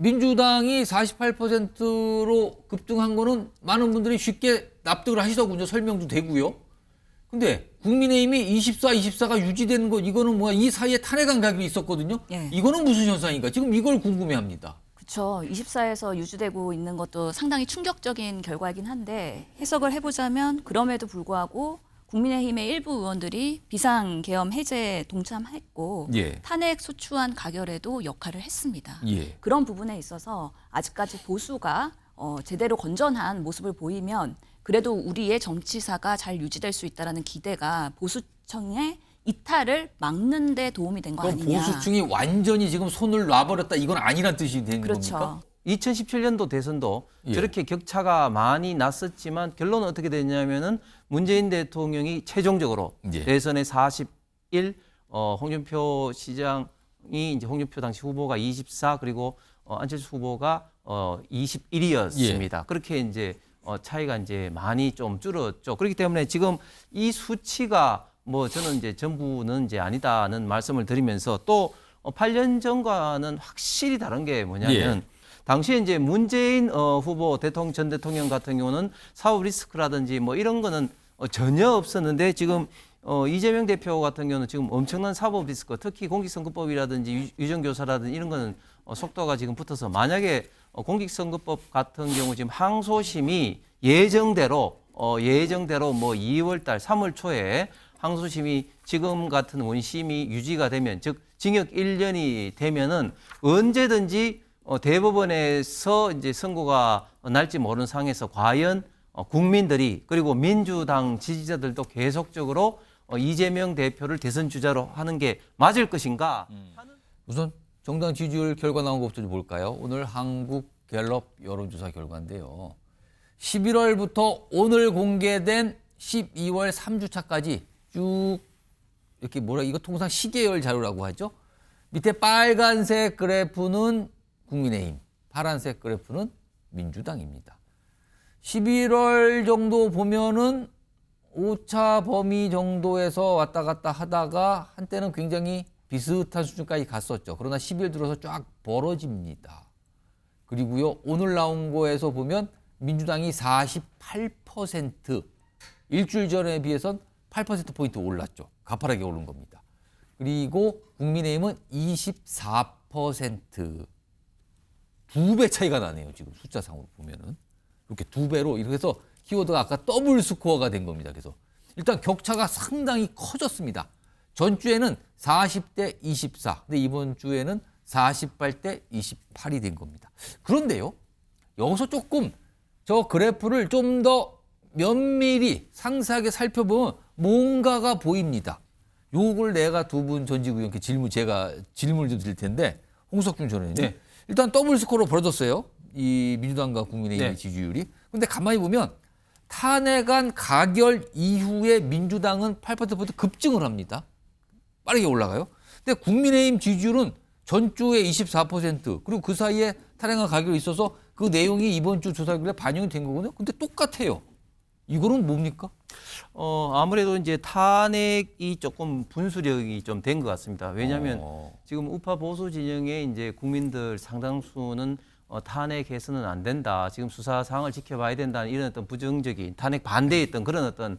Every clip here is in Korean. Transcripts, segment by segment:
민주당이 48%로 급등한 거는 많은 분들이 쉽게 납득을 하시더군요. 설명도 되고요. 근데 국민의힘이 24가 유지되는 거 이거는 뭐야? 이 사이에 탄핵안 가격이 있었거든요. 예. 이거는 무슨 현상인가? 지금 이걸 궁금해합니다. 그렇죠. 24에서 유지되고 있는 것도 상당히 충격적인 결과이긴 한데 해석을 해보자면 그럼에도 불구하고 국민의힘의 일부 의원들이 비상계엄 해제에 동참했고 예. 탄핵 소추안 가결에도 역할을 했습니다. 예. 그런 부분에 있어서 아직까지 보수가 제대로 건전한 모습을 보이면 그래도 우리의 정치사가 잘 유지될 수 있다는 기대가 보수층의 이탈을 막는 데 도움이 된 거 그럼 아니냐. 보수층이 완전히 지금 손을 놔버렸다. 이건 아니란 뜻이 되는 그렇죠. 겁니까? 2017년도 대선도 예. 저렇게 격차가 많이 났었지만 결론은 어떻게 됐냐면은 문재인 대통령이 최종적으로 예. 대선에 41, 홍준표 시장이 이제 홍준표 당시 후보가 24 그리고 안철수 후보가 21이었습니다. 그렇게 이제 차이가 이제 많이 좀 줄었죠. 그렇기 때문에 지금 이 수치가 뭐 저는 이제 전부는 이제 아니다는 말씀을 드리면서 또 8년 전과는 확실히 다른 게 뭐냐면 당시에 이제 문재인 후보 전 대통령 같은 경우는 사법 리스크라든지 뭐 이런 거는 전혀 없었는데 지금 이재명 대표 같은 경우는 지금 엄청난 사법 리스크, 특히 공직선거법이라든지 유전교사라든지 이런 거는 속도가 지금 붙어서 만약에 공직선거법 같은 경우 지금 항소심이 예정대로 뭐 2월 달 3월 초에 항소심이 지금 같은 원심이 유지가 되면 즉 징역 1년이 되면은 언제든지 대법원에서 이제 선고가 날지 모르는 상황에서 과연 국민들이 그리고 민주당 지지자들도 계속적으로 이재명 대표를 대선 주자로 하는 게 맞을 것인가? 우선 정당 지지율 결과 나온 것부터 좀 볼까요? 오늘 한국갤럽 여론조사 결과인데요. 11월부터 오늘 공개된 12월 3주차까지 쭉 이렇게 이거 통상 시계열 자료라고 하죠. 밑에 빨간색 그래프는 국민의힘, 파란색 그래프는 민주당입니다. 11월 정도 보면은 오차 범위 정도에서 왔다 갔다 하다가 한때는 굉장히 비슷한 수준까지 갔었죠. 그러나 12월 들어서 쫙 벌어집니다. 그리고요, 오늘 나온 거에서 보면 민주당이 48%, 일주일 전에 비해선 8%포인트 올랐죠. 가파르게 오른 겁니다. 그리고 국민의힘은 24%. 2배 차이가 나네요. 지금 숫자상으로 보면은. 이렇게 2배로 이렇게 해서 키워드가 아까 더블 스코어가 된 겁니다. 그래서 일단 격차가 상당히 커졌습니다. 전주에는 40대 24. 근데 이번 주에는 48대 28이 된 겁니다. 그런데요. 여기서 조금 저 그래프를 좀 더 면밀히 상세하게 살펴보면 뭔가가 보입니다. 요걸 내가 두 분 전직 의원께 제가 질문을 좀 드릴 텐데 홍석준 전 의원님. 네. 일단 더블 스코어로 벌어졌어요. 이 민주당과 국민의힘의 네. 지지율이. 근데 가만히 보면 탄핵안 가결 이후에 민주당은 8%포인트 급증을 합니다. 빠르게 올라가요. 근데 국민의힘 지지율은 전주에 24% 그리고 그 사이에 탄핵안 가결이 있어서 그 내용이 이번 주 조사 결과에 반영이 된 거거든요. 근데 똑같아요. 이거는 뭡니까? 아무래도 이제 탄핵이 조금 분수령이 좀 된 것 같습니다. 왜냐하면 지금 우파 보수 진영의 이제 국민들 상당수는 탄핵해서는 안 된다. 지금 수사 상황을 지켜봐야 된다는 이런 어떤 부정적인 탄핵 반대했던 그런 어떤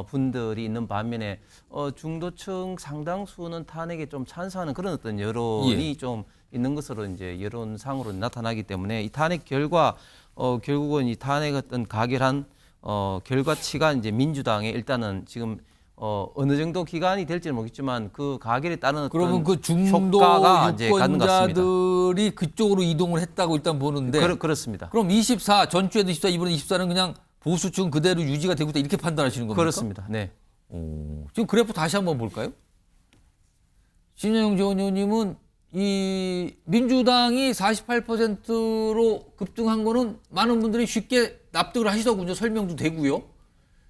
분들이 있는 반면에 중도층 상당수는 탄핵에 좀 찬성하는 그런 어떤 여론이 좀 있는 것으로 이제 여론상으로 나타나기 때문에 이 탄핵 결과 결국은 이 탄핵 어떤 가결한 결과치가 이제 민주당에 일단은 지금 어느 정도 기간이 될지는 모르겠지만 그 가결에 따른 어떤 그러면 그 중도 효과가 이제 갖는 것 같습니다. 유권자들이 그쪽으로 이동을 했다고 일단 보는데 그렇습니다. 그럼 24 전주에도 24 이번에 24는 그냥 보수층 그대로 유지가 되고 있다 이렇게 판단하시는 겁니까? 그렇습니다. 네. 지금 그래프 다시 한번 볼까요? 신현영 전 의원님은 이 민주당이 48%로 급등한 거는 많은 분들이 쉽게 납득을 하시더군요. 설명도 되고요.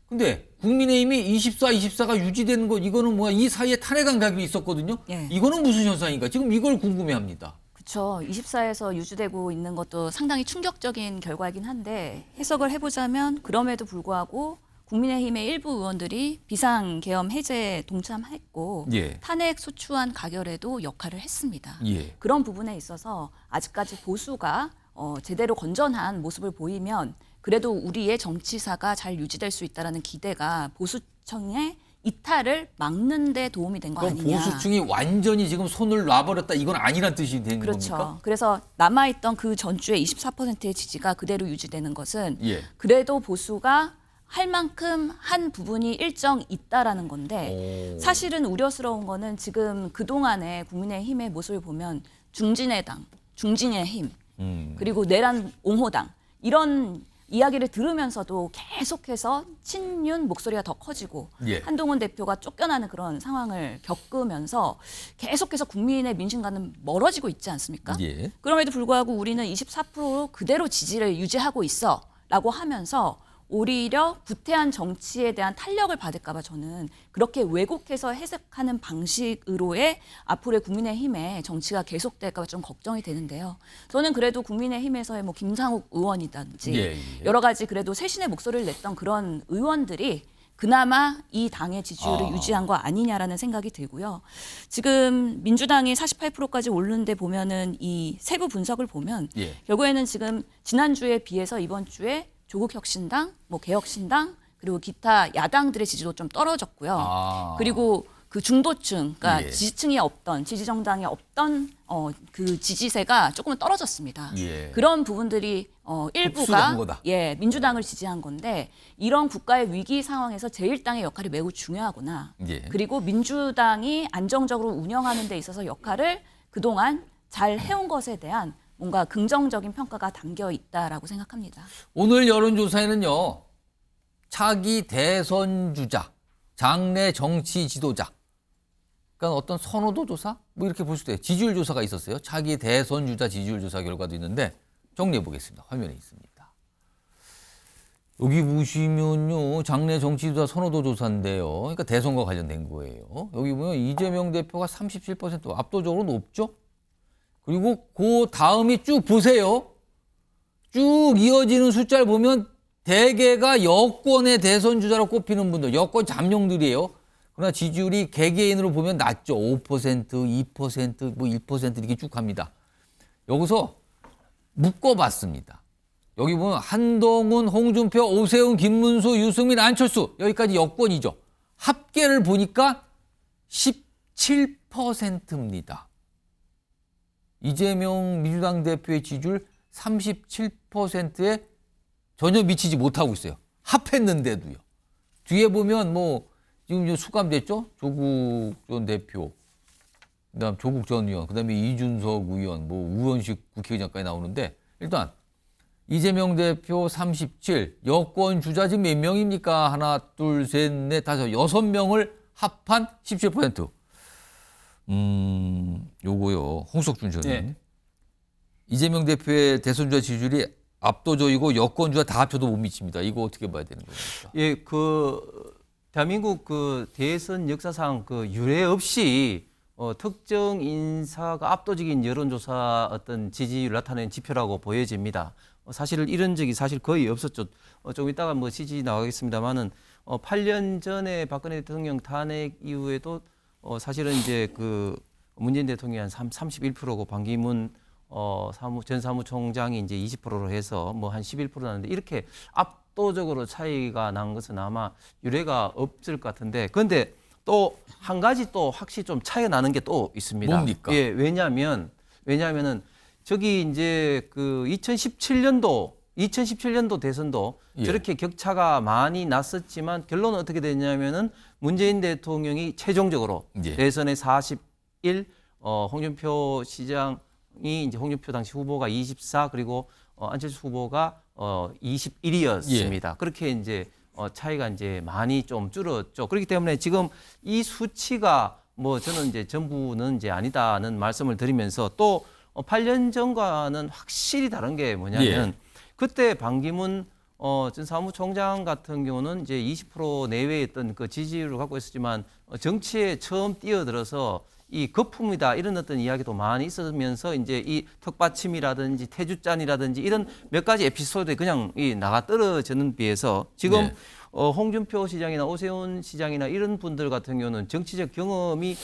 근데 국민의힘이 24가 유지되는 거 이거는 뭐야? 이 사이에 탄핵안 가격이 있었거든요. 예. 이거는 무슨 현상인가? 지금 이걸 궁금해합니다. 그렇죠. 24에서 유지되고 있는 것도 상당히 충격적인 결과이긴 한데 해석을 해보자면 그럼에도 불구하고 국민의힘의 일부 의원들이 비상계엄 해제에 동참했고 예. 탄핵 소추안 가결에도 역할을 했습니다. 예. 그런 부분에 있어서 아직까지 보수가 제대로 건전한 모습을 보이면 그래도 우리의 정치사가 잘 유지될 수 있다라는 기대가 보수층의 이탈을 막는 데 도움이 된 거 그럼 아니냐. 보수층이 완전히 지금 손을 놔버렸다 이건 아니란 뜻이 되는 그렇죠. 겁니까? 그래서 남아있던 그 전주의 24%의 지지가 그대로 유지되는 것은 예. 그래도 보수가 할 만큼 한 부분이 일정 있다라는 건데 오. 사실은 우려스러운 거는 지금 그동안의 국민의힘의 모습을 보면 중진의 당, 중진의 힘, 그리고 내란 옹호당 이런 이야기를 들으면서도 계속해서 친윤 목소리가 더 커지고 예. 한동훈 대표가 쫓겨나는 그런 상황을 겪으면서 계속해서 국민의 민심과는 멀어지고 있지 않습니까? 예. 그럼에도 불구하고 우리는 24% 그대로 지지를 유지하고 있어라고 하면서 오히려 구태한 정치에 대한 탄력을 받을까 봐 저는 그렇게 왜곡해서 해석하는 방식으로의 앞으로의 국민의힘의 정치가 계속될까 봐 좀 걱정이 되는데요. 저는 그래도 국민의힘에서의 뭐 김상욱 의원이든지 예, 예. 여러 가지 그래도 쇄신의 목소리를 냈던 그런 의원들이 그나마 이 당의 지지율을 유지한 거 아니냐라는 생각이 들고요. 지금 민주당이 48%까지 오르는데 보면은 이 세부 분석을 보면 예. 결국에는 지금 지난주에 비해서 이번 주에 조국혁신당, 뭐 개혁신당 그리고 기타 야당들의 지지도 좀 떨어졌고요. 아. 그리고 그 중도층, 그러니까 예. 지지층이 없던 지지 정당이 없던 그 지지세가 조금은 떨어졌습니다. 예. 그런 부분들이 흡수가 일부가 한 거다. 민주당을 지지한 건데 이런 국가의 위기 상황에서 제1당의 역할이 매우 중요하구나. 예. 그리고 민주당이 안정적으로 운영하는 데 있어서 역할을 그동안 잘 해온 것에 대한 뭔가 긍정적인 평가가 담겨 있다라고 생각합니다. 오늘 여론조사에는요. 차기 대선 주자, 장래 정치 지도자, 그러니까 어떤 선호도 조사? 뭐 이렇게 볼 수도 있어요. 지지율 조사가 있었어요. 차기 대선 주자 지지율 조사 결과도 있는데 정리해 보겠습니다. 화면에 있습니다. 여기 보시면요. 장래 정치 지도자 선호도 조사인데요. 그러니까 대선과 관련된 거예요. 여기 보면 이재명 대표가 37% 압도적으로 높죠. 그리고 그 다음이 쭉 보세요. 쭉 이어지는 숫자를 보면 대개가 여권의 대선 주자로 꼽히는 분들, 여권 잠룡들이에요. 그러나 지지율이 개개인으로 보면 낮죠. 5%, 2%, 뭐 1% 이렇게 쭉 갑니다. 여기서 묶어봤습니다. 여기 보면 한동훈, 홍준표, 오세훈, 김문수, 유승민, 안철수 여기까지 여권이죠. 합계를 보니까 17%입니다. 이재명 민주당 대표의 지지율 37%에 전혀 미치지 못하고 있어요. 합했는데도요. 뒤에 보면 뭐 지금 수감됐죠? 조국 전 대표, 그다음 조국 전 의원, 그다음에 이준석 의원, 뭐 우원식 국회의장까지 나오는데 일단 이재명 대표 37, 여권 주자 지금 몇 명입니까? 하나, 둘, 셋, 넷, 다섯, 6명을 합한 17%. 요거요. 홍석준 전 의원. 네. 이재명 대표의 대선 주자 지지율이 압도적이고 여권 주자 다 합쳐도 못 미칩니다. 이거 어떻게 봐야 되는 겁니까? 예, 대한민국 대선 역사상 유례 없이 특정 인사가 압도적인 여론조사 어떤 지지율을 나타내는 지표라고 보여집니다. 사실 이런 적이 사실 거의 없었죠. 조금 이따가 뭐 지지 나가겠습니다만은 8년 전에 박근혜 대통령 탄핵 이후에도 사실은 이제 문재인 대통령이 한 31%고 반기문 전 사무총장이 이제 20%로 해서 뭐 한 11% 나는데 이렇게 압도적으로 차이가 난 것은 아마 유례가 없을 것 같은데 그런데 또 한 가지 또 확실히 좀 차이가 나는 게 또 있습니다. 뭡니까? 예, 왜냐하면은 저기 이제 2017년도 대선도 예. 저렇게 격차가 많이 났었지만 결론은 어떻게 됐냐면은 문재인 대통령이 최종적으로 예. 대선에 41, 홍준표 시장이 이제 홍준표 당시 후보가 24 그리고 안철수 후보가 21이었습니다. 그렇게 이제 차이가 이제 많이 좀 줄었죠. 그렇기 때문에 지금 이 수치가 뭐 저는 이제 전부는 이제 아니다는 말씀을 드리면서 또 8년 전과는 확실히 다른 게 뭐냐면 그때 반기문 전 사무총장 같은 경우는 이제 20% 내외의 어떤 그 지지율을 갖고 있었지만 정치에 처음 뛰어들어서 이 거품이다 이런 어떤 이야기도 많이 있으면서 이제 이 턱받침이라든지 태주잔이라든지 이런 몇 가지 에피소드에 그냥 이 나가 떨어지는 비해서 지금 네. 홍준표 시장이나 오세훈 시장이나 이런 분들 같은 경우는 정치적 경험이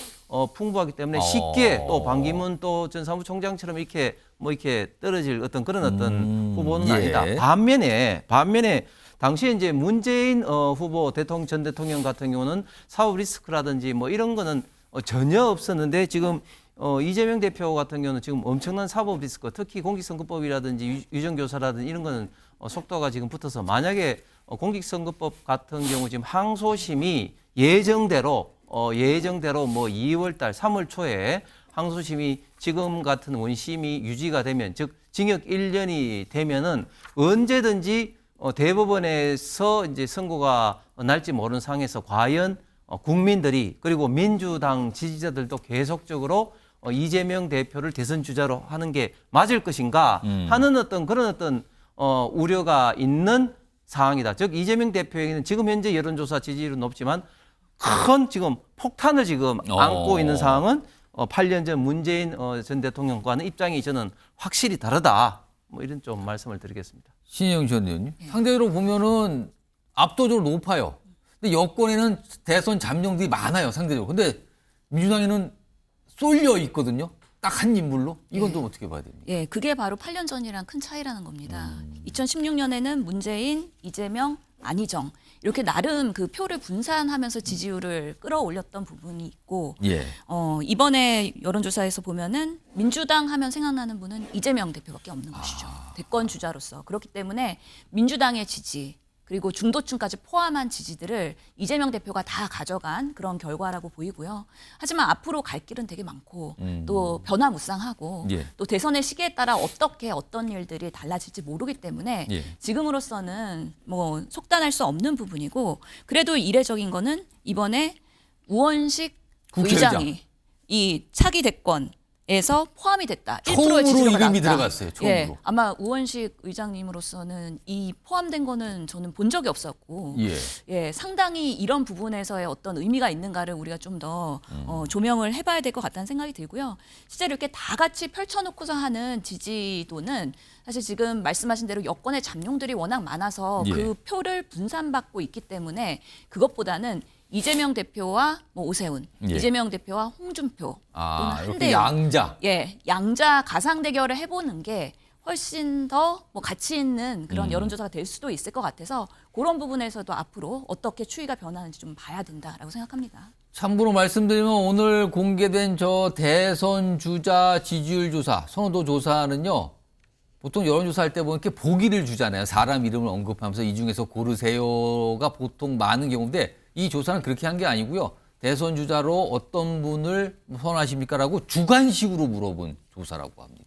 풍부하기 때문에 쉽게 또 반기문 또 전 사무총장처럼 이렇게 뭐 이렇게 떨어질 어떤 그런 어떤 후보는 예. 아니다. 반면에 당시에 이제 문재인 후보 전 대통령 같은 경우는 사업 리스크라든지 뭐 이런 거는 전혀 없었는데 지금 이재명 대표 같은 경우는 지금 엄청난 사법 리스크, 특히 공직선거법이라든지 유정교사라든지 이런 거는 속도가 지금 붙어서 만약에 공직선거법 같은 경우 지금 항소심이 예정대로 뭐 2월 달 3월 초에 항소심이 지금 같은 원심이 유지가 되면 즉 징역 1년이 되면은 언제든지 대법원에서 이제 선고가 날지 모르는 상황에서 과연 국민들이 그리고 민주당 지지자들도 계속적으로 이재명 대표를 대선 주자로 하는 게 맞을 것인가 하는 어떤 그런 어떤 우려가 있는 상황이다. 즉 이재명 대표에게는 지금 현재 여론조사 지지율은 높지만 큰 지금 폭탄을 지금 안고 있는 상황은 8년 전 문재인 전 대통령과는 입장이 저는 확실히 다르다. 뭐 이런 좀 말씀을 드리겠습니다. 신영 전 의원님. 상대적으로 보면은 압도적으로 높아요. 근데 여권에는 대선 잠룡들이 많아요, 상대적으로. 근데 민주당에는 쏠려 있거든요. 딱 한 인물로. 이건 또 어떻게 봐야 됩니까? 예, 그게 바로 8년 전이랑 큰 차이라는 겁니다. 2016년에는 문재인, 이재명, 안희정 이렇게 나름 그 표를 분산하면서 지지율을 끌어올렸던 부분이 있고 예. 이번에 여론조사에서 보면은 민주당 하면 생각나는 분은 이재명 대표밖에 없는 것이죠. 대권 주자로서. 그렇기 때문에 민주당의 지지 그리고 중도층까지 포함한 지지들을 이재명 대표가 다 가져간 그런 결과라고 보이고요. 하지만 앞으로 갈 길은 되게 많고 또 변화무쌍하고 예. 또 대선의 시기에 따라 어떻게 어떤 일들이 달라질지 모르기 때문에 예. 지금으로서는 뭐 속단할 수 없는 부분이고 그래도 이례적인 거는 이번에 우원식 국회의장. 의장이 이 차기 대권에서 포함이 됐다. 처음으로 1%의 지지율가 이름이 나왔다. 들어갔어요. 처음으로. 예, 아마 우원식 의장님으로서는 이 포함된 거는 저는 본 적이 없었고 예. 예, 상당히 이런 부분에서의 어떤 의미가 있는가를 우리가 좀 더 조명을 해봐야 될 것 같다는 생각이 들고요. 실제로 이렇게 다 같이 펼쳐놓고서 하는 지지도는 사실 지금 말씀하신 대로 여권의 잠룡들이 워낙 많아서 예. 그 표를 분산받고 있기 때문에 그것보다는 이재명 대표와 뭐 오세훈, 예. 이재명 대표와 홍준표 또는 이렇게 한대영, 양자. 예, 양자 가상 대결을 해보는 게 훨씬 더 뭐 가치 있는 그런 여론조사가 될 수도 있을 것 같아서 그런 부분에서도 앞으로 어떻게 추이가 변하는지 좀 봐야 된다라고 생각합니다. 참고로 말씀드리면 오늘 공개된 저 대선 주자 지지율 조사, 선호도 조사는요. 보통 여론조사할 때 보면 이렇게 보기를 주잖아요. 사람 이름을 언급하면서 이 중에서 고르세요가 보통 많은 경우인데 이 조사는 그렇게 한 게 아니고요. 대선 주자로 어떤 분을 선호하십니까라고 주관식으로 물어본 조사라고 합니다.